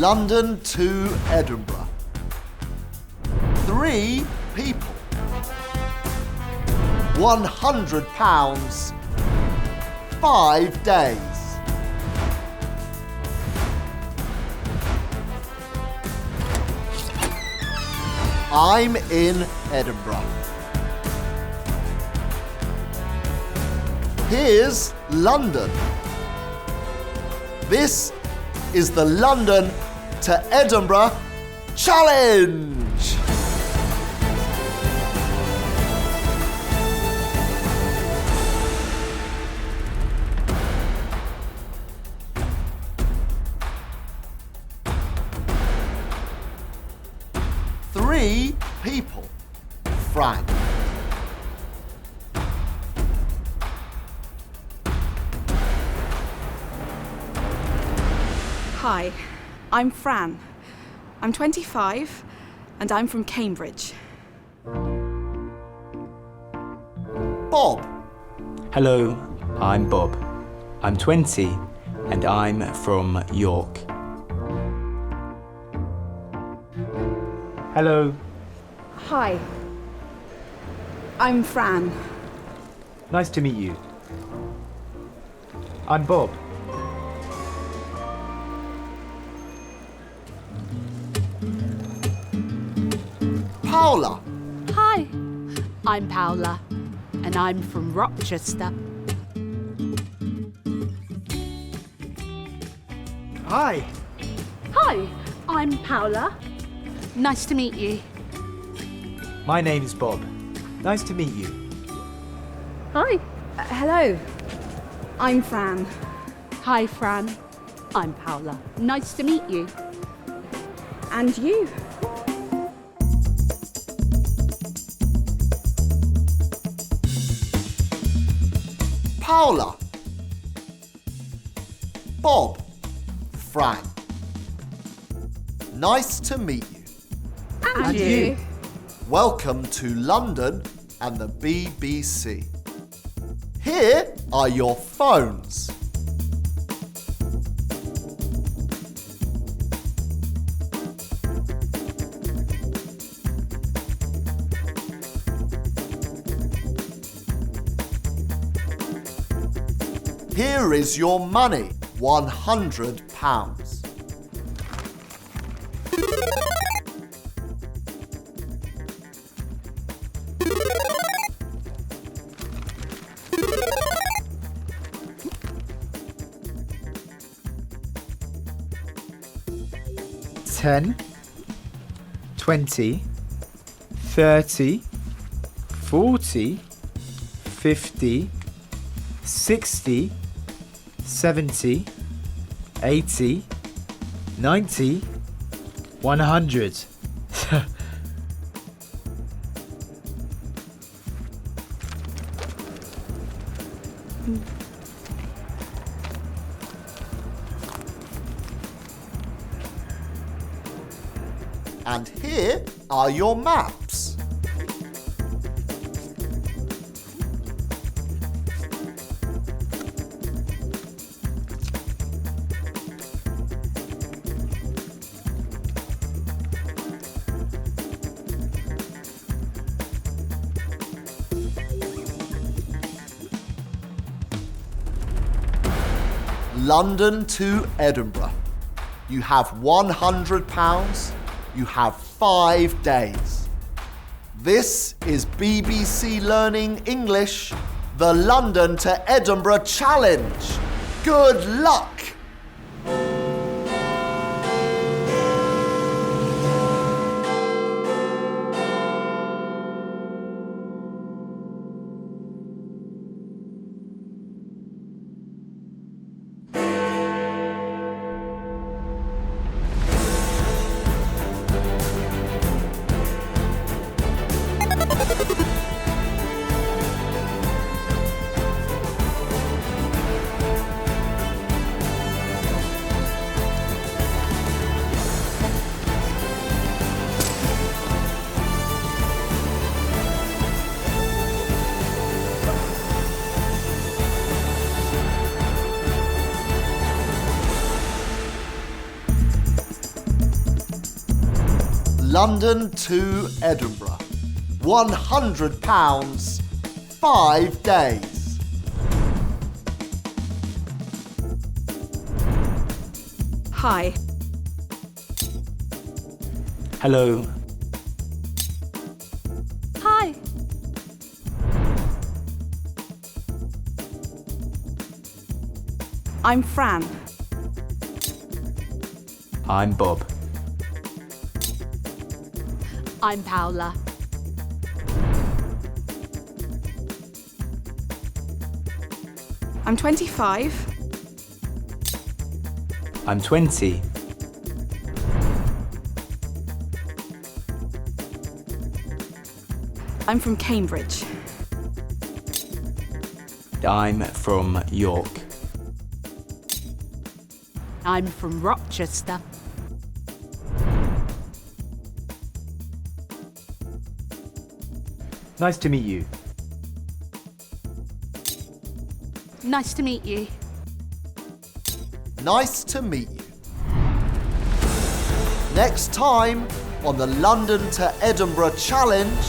London to Edinburgh. 3 people. £100. 5 days. I'm in Edinburgh. Here's London. This is the London to Edinburgh Challenge! Three people. Frank. Hi, I'm Fran. I'm 25 and I'm from Cambridge. Bob. Hello, I'm Bob. I'm 20 and I'm from York. Hello, Hi, I'm Fran. nice to meet you. I'm Bob. Paula. Hi, I'm Paula, and I'm from Rochester. Hi. Hi, I'm Paula. Nice to meet you. My name's Bob. Nice to meet you. Hi. Hello, I'm Fran. Hi, Fran. I'm Paula. Nice to meet you. And you? Paula. Bob. Frank. Nice to meet you. And you? Welcome to London and the BBC. Here are your phones. Here is your money, £100. $10, $20, $30, $40, $50, $60, $70, $80, $90, $100. And here are your maps. London to Edinburgh. You have £100. You have 5 days. This is BBC Learning English, the London to Edinburgh Challenge. Good luck! London to Edinburgh. £100, 5 days. Hi. Hello. Hi. I'm Fran. I'm Bob. I'm Paula. I'm 25. I'm 20. I'm from Cambridge. I'm from York. I'm from Rochester. Nice to meet you. Nice to meet you. Nice to meet you. Next time on the London to Edinburgh Challenge,